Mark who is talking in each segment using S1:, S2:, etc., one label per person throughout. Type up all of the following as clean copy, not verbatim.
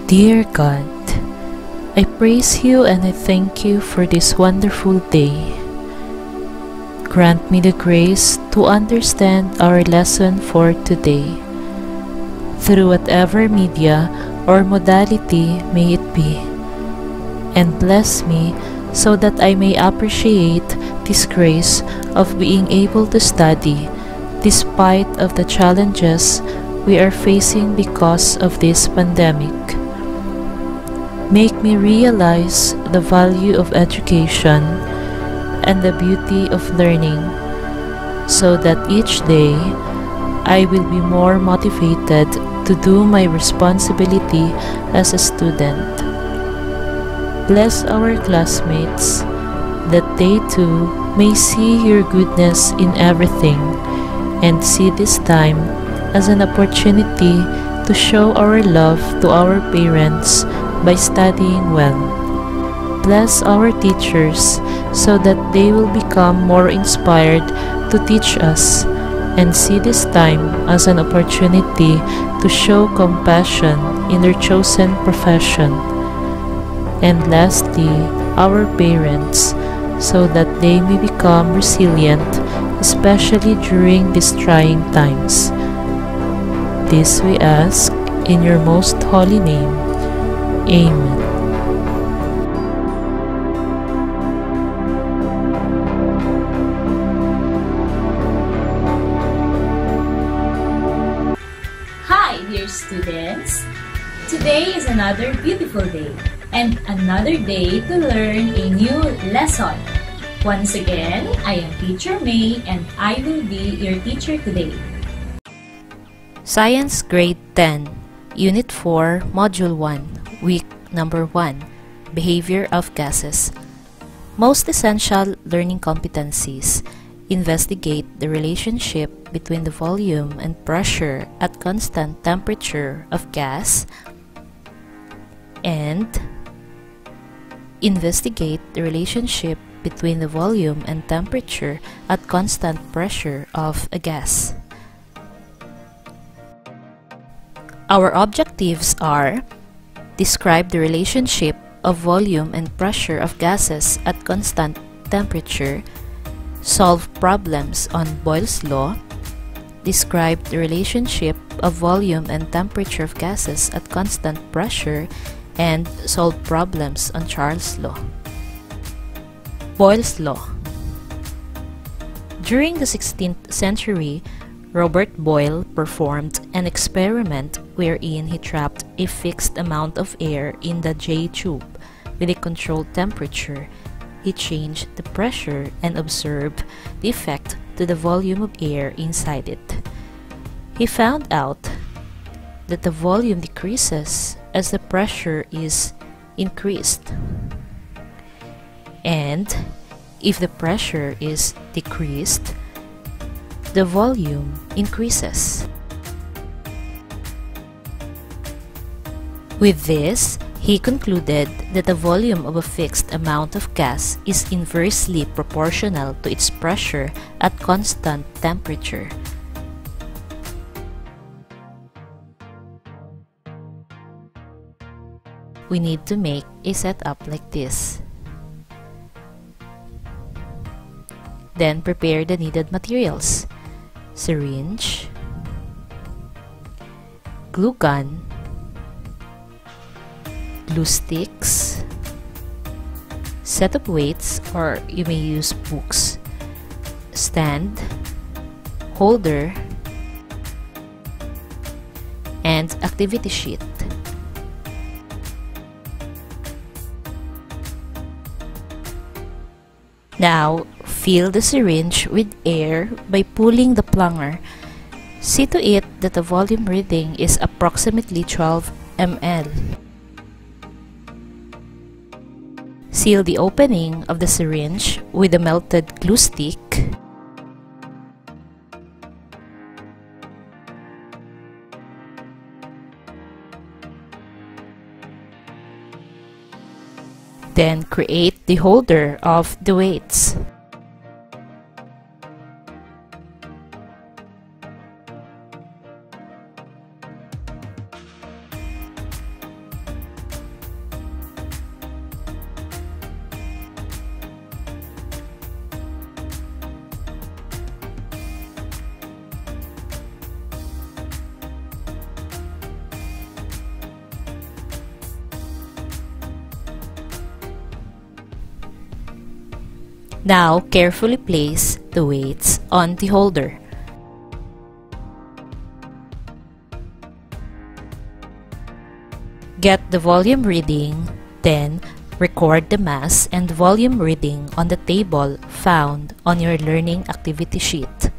S1: Dear God, I praise you and I thank you for this wonderful day. Grant me the grace to understand our lesson for today, through whatever media or modality may it be, and bless me so that I may appreciate this grace of being able to study despite of the challenges we are facing because of this pandemic. Make me realize the value of education and the beauty of learning, so that each day I will be more motivated to do my responsibility as a student. Bless our classmates, that they too may see your goodness in everything and see this time as an opportunity to show our love to our parents by studying well. Bless our teachers so that they will become more inspired to teach us and see this time as an opportunity to show compassion in their chosen profession. And lastly, our parents so that they may become resilient, especially during these trying times. This we ask in your most holy name. Amen.
S2: Hi, dear students! Today is another beautiful day and another day to learn a new lesson. Once again, I am Teacher May and I will be your teacher today.
S1: Science Grade 10, Unit 4, Module 1. Week number 1, Behavior of Gases. Most essential learning competencies investigate the relationship between the volume and pressure at constant temperature of gas and investigate the relationship between the volume and temperature at constant pressure of a gas. Our objectives are: describe the relationship of volume and pressure of gases at constant temperature, solve problems on Boyle's law, describe the relationship of volume and temperature of gases at constant pressure, and solve problems on Charles' law. Boyle's law. During the 16th century, Robert Boyle performed an experiment wherein he trapped a fixed amount of air in the J tube with a controlled temperature. He changed the pressure and observed the effect to the volume of air inside it. He found out that the volume decreases as the pressure is increased. And if the pressure is decreased, the volume increases. With this, he concluded that the volume of a fixed amount of gas is inversely proportional to its pressure at constant temperature. We need to make a setup like this. Then prepare the needed materials: syringe, glue gun, glue sticks, set of weights or you may use books, stand, holder, and activity sheet. Now, fill the syringe with air by pulling the plunger. See to it that the volume reading is approximately 12 ml. Seal the opening of the syringe with a melted glue stick. Then create the holder of the weights. Now, carefully place the weights on the holder. Get the volume reading, then record the mass and volume reading on the table found on your learning activity sheet.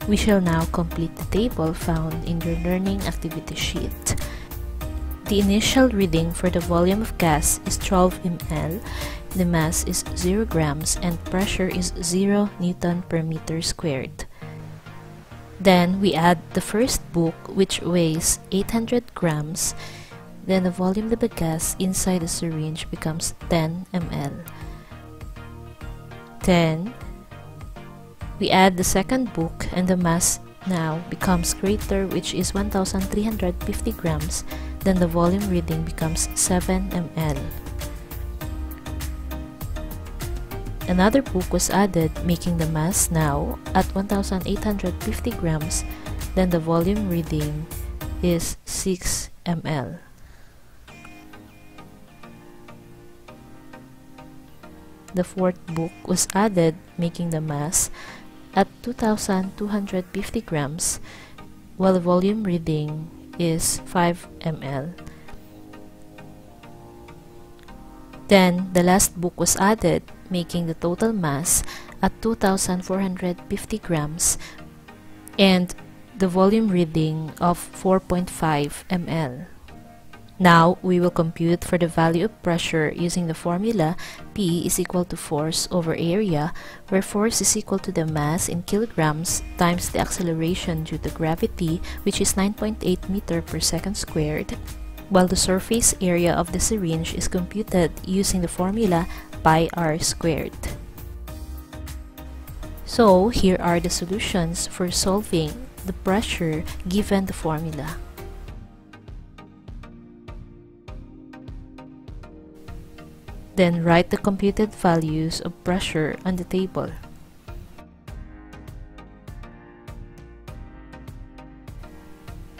S1: We shall now complete the table found in your learning activity sheet. The initial reading for the volume of gas is 12 ml, the mass is 0 grams, and pressure is 0 Newton per meter squared. Then we add the first book, which weighs 800 grams. Then the volume of the gas inside the syringe becomes 10 ml. Then we add the second book and the mass now becomes greater, which is 1350 grams. Then the volume reading becomes 7 ml. Another book was added, making the mass now at 1850 grams. Then the volume reading is 6 ml. The fourth book was added, making the mass at 2250 grams, while the volume reading is 5 ml. Then the last book was added, making the total mass at 2450 grams and the volume reading of 4.5 ml. Now we will compute for the value of pressure using the formula P is equal to force over area, where force is equal to the mass in kilograms times the acceleration due to gravity, which is 9.8 meter per second squared, while the surface area of the syringe is computed using the formula pi r squared. So here are the solutions for solving the pressure given the formula. Then write the computed values of pressure on the table.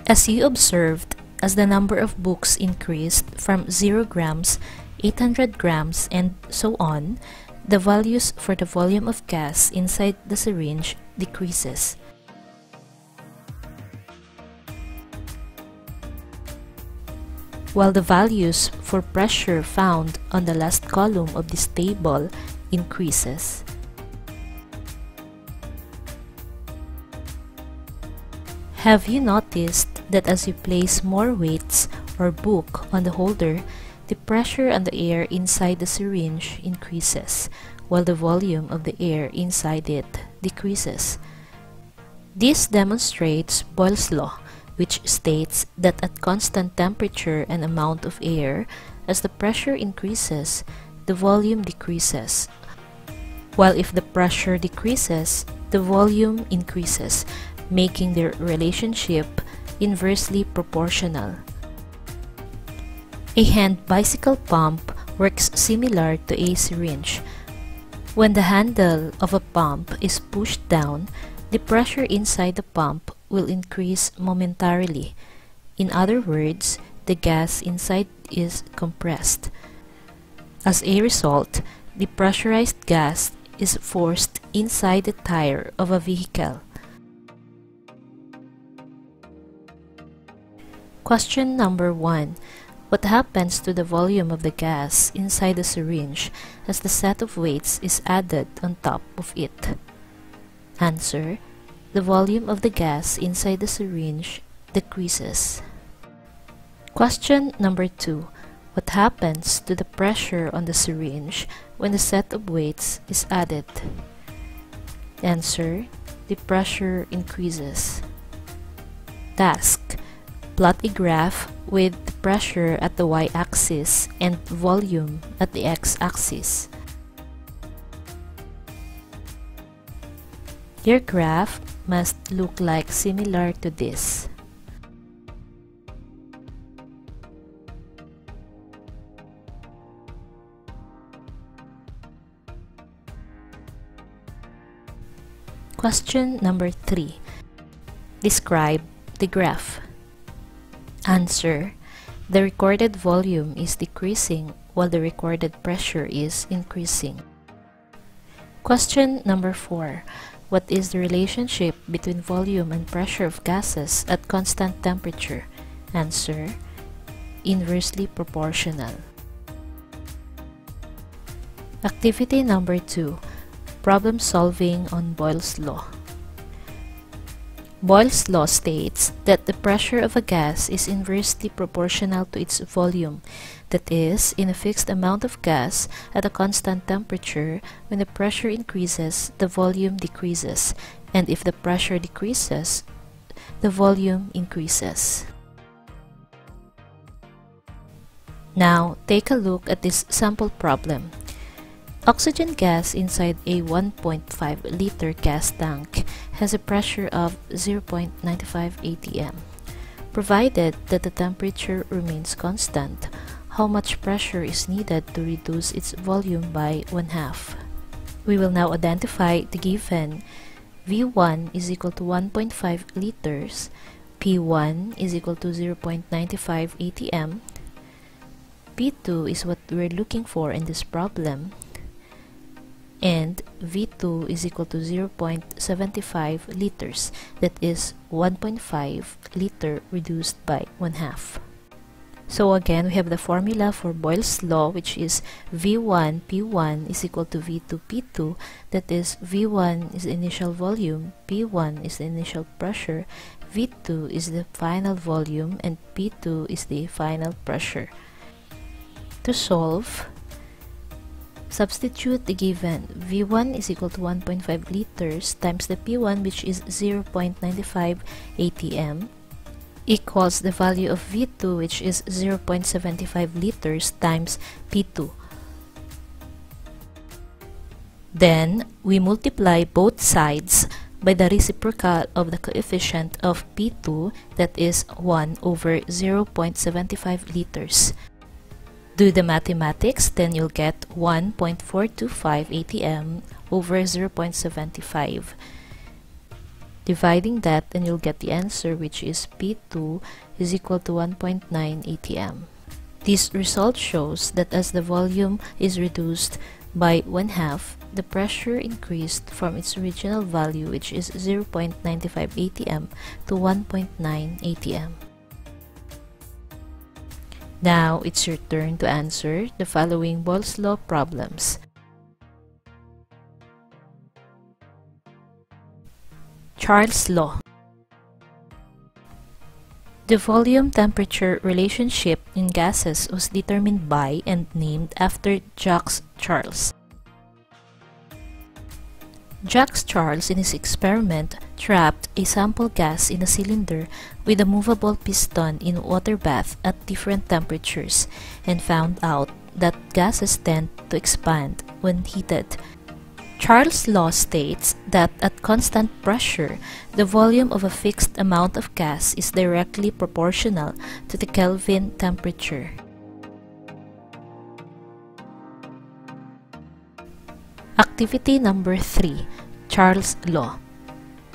S1: As you observed, as the number of books increased from 0 grams, 800 grams, and so on, the values for the volume of gas inside the syringe decreases. While the values for pressure found on the last column of this table increases. Have you noticed that as you place more weights or book on the holder, the pressure on the air inside the syringe increases, while the volume of the air inside it decreases? This demonstrates Boyle's law, which states that at constant temperature and amount of air, as the pressure increases, the volume decreases, while if the pressure decreases, the volume increases, making their relationship inversely proportional. A hand bicycle pump works similar to a syringe. When the handle of a pump is pushed down, the pressure inside the pump will increase momentarily. In other words, the gas inside is compressed. As a result, the pressurized gas is forced inside the tire of a vehicle. Question number 1. What happens to the volume of the gas inside the syringe as the set of weights is added on top of it? Answer: the volume of the gas inside the syringe decreases. Question number 2. What happens to the pressure on the syringe when the set of weights is added? Answer: the pressure increases. Task: plot a graph with the pressure at the y-axis and volume at the x-axis. Your graph must look like similar to this. Question number 3. Describe the graph. Answer: the recorded volume is decreasing while the recorded pressure is increasing. Question number 4. What is the relationship between volume and pressure of gases at constant temperature? Answer: inversely proportional. Activity number 2. Problem solving on Boyle's law. Boyle's law states that the pressure of a gas is inversely proportional to its volume. That is, in a fixed amount of gas at a constant temperature, when the pressure increases, the volume decreases, and if the pressure decreases, the volume increases. Now, take a look at this sample problem. Oxygen gas inside a 1.5-liter gas tank has a pressure of 0.95 atm. Provided that the temperature remains constant, how much pressure is needed to reduce its volume by 1/2? We will now identify the given V1 is equal to 1.5 liters, P1 is equal to 0.95 atm, P2 is what we're looking for in this problem, and V2 is equal to 0.75 liters, that is 1.5 liter reduced by 1/2. So again, we have the formula for Boyle's law, which is V1 P1 is equal to V2 P2, that is V1 is the initial volume, P1 is the initial pressure, V2 is the final volume, and P2 is the final pressure. To solve, substitute the given V1 is equal to 1.5 liters times the P1, which is 0.95 atm, equals the value of V2, which is 0.75 liters times P2. Then, we multiply both sides by the reciprocal of the coefficient of P2, that is 1 over 0.75 liters. Do the mathematics, then you'll get 1.425 atm over 0.75. Dividing that, and you'll get the answer, which is P2 is equal to 1.9 atm. This result shows that as the volume is reduced by 1/2, the pressure increased from its original value, which is 0.95 atm, to 1.9 atm. Now, it's your turn to answer the following Boyle's law problems. Charles' law. The volume-temperature relationship in gases was determined by and named after Jacques Charles. Jacques Charles, in his experiment, trapped a sample gas in a cylinder with a movable piston in a water bath at different temperatures and found out that gases tend to expand when heated. Charles' law states that at constant pressure, the volume of a fixed amount of gas is directly proportional to the Kelvin temperature. Activity number 3. Charles' law.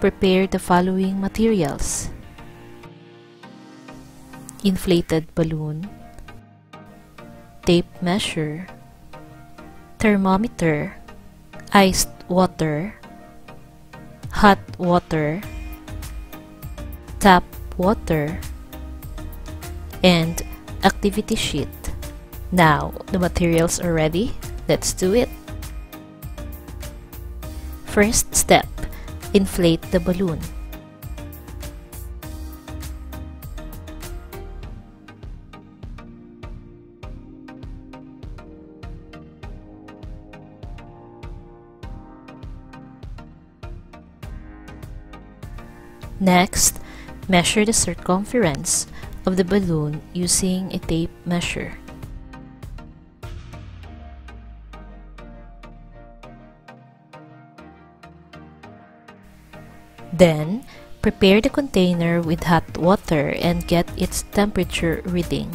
S1: Prepare the following materials: inflated balloon, tape measure, thermometer, iced water, hot water, tap water, and activity sheet. Now, the materials are ready. Let's do it. First step, inflate the balloon. Next, measure the circumference of the balloon using a tape measure. Then, prepare the container with hot water and get its temperature reading.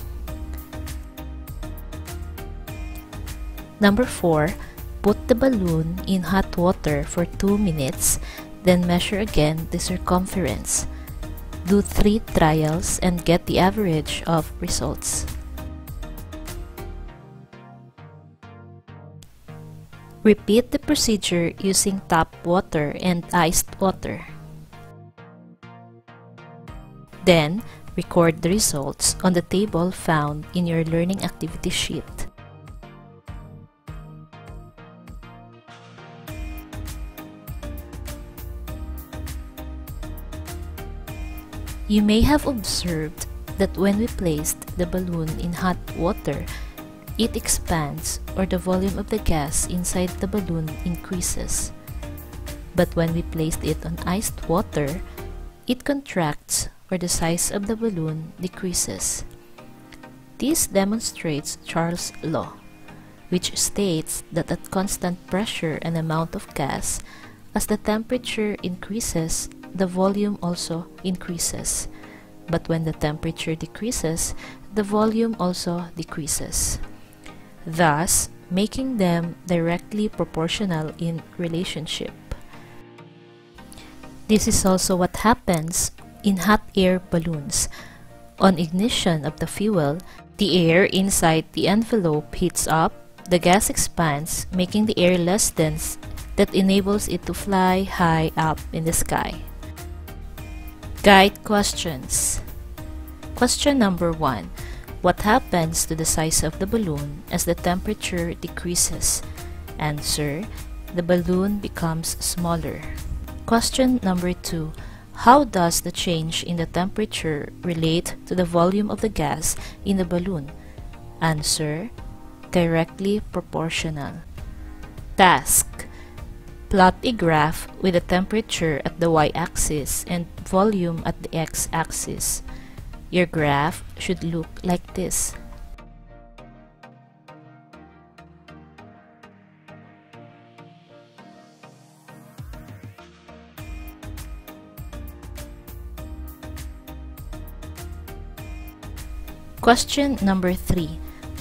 S1: Number 4, put the balloon in hot water for 2 minutes, Then measure again the circumference. Do 3 trials and get the average of results. Repeat the procedure using tap water and iced water. Then, record the results on the table found in your learning activity sheet. You may have observed that when we placed the balloon in hot water, it expands or the volume of the gas inside the balloon increases. But when we placed it on iced water, it contracts or the size of the balloon decreases. This demonstrates Charles' law, which states that at constant pressure and amount of gas, as the temperature increases, the volume also increases. But when the temperature decreases, the volume also decreases, thus making them directly proportional in relationship. This is also what happens in hot air balloons. On ignition of the fuel, the air inside the envelope heats up, the gas expands, making the air less dense that enables it to fly high up in the sky. Guide questions. Question number 1. What happens to the size of the balloon as the temperature decreases? Answer: the balloon becomes smaller. Question number 2. How does the change in the temperature relate to the volume of the gas in the balloon? Answer: directly proportional. Task: plot a graph with the temperature at the y-axis and volume at the x-axis. Your graph should look like this. Question number 3.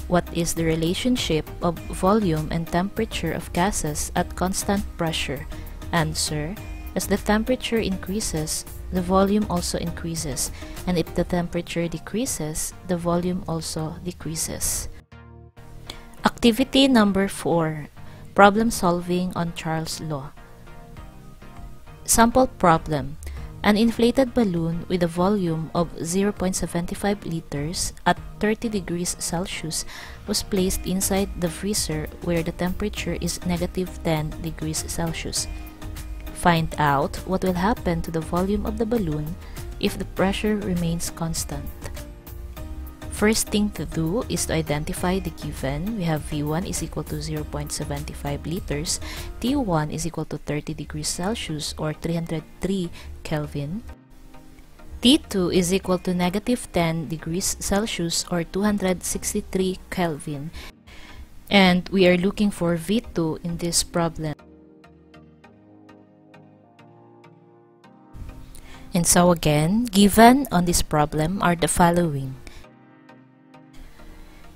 S1: What is the relationship of volume and temperature of gases at constant pressure? Answer: as the temperature increases, the volume also increases, and if the temperature decreases, the volume also decreases. Activity number 4. Problem solving on Charles' law. Sample problem. An inflated balloon with a volume of 0.75 liters at 30 degrees Celsius was placed inside the freezer where the temperature is -10 degrees Celsius. Find out what will happen to the volume of the balloon if the pressure remains constant. First thing to do is to identify the given. We have V1 is equal to 0.75 liters, T1 is equal to 30 degrees Celsius or 303 Kelvin, T2 is equal to -10 degrees Celsius or 263 Kelvin, and we are looking for V2 in this problem. And so again, given on this problem are the following.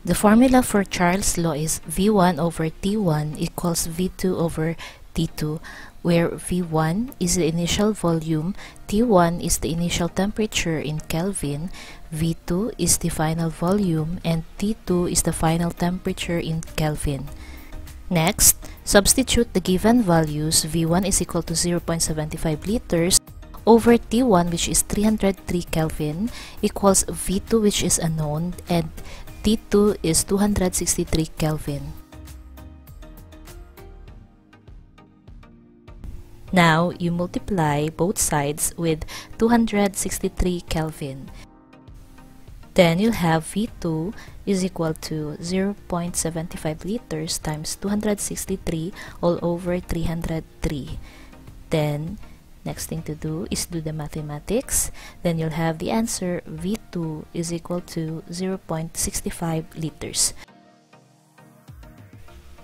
S1: The formula for Charles' law is V1 over T1 equals V2 over T2, where V1 is the initial volume, T1 is the initial temperature in Kelvin, V2 is the final volume, and T2 is the final temperature in Kelvin. Next, substitute the given values. V1 is equal to 0.75 liters over T1, which is 303 Kelvin, equals V2, which is unknown, and T2 is 263 Kelvin. Now, you multiply both sides with 263 Kelvin. Then you'll have V2 is equal to 0.75 liters times 263 all over 303. Then, next thing to do is do the mathematics. Then you'll have the answer V2 is equal to 0.65 liters.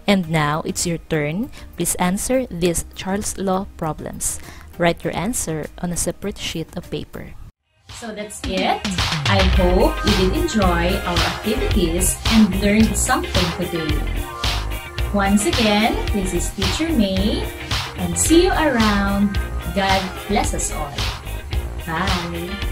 S1: And now it's your turn. Please answer these Charles' law problems. Write your answer on a separate sheet of paper.
S2: So that's it. I hope you did enjoy our activities and learned something today. Once again, this is Teacher May, and see you around. God bless us all. Bye!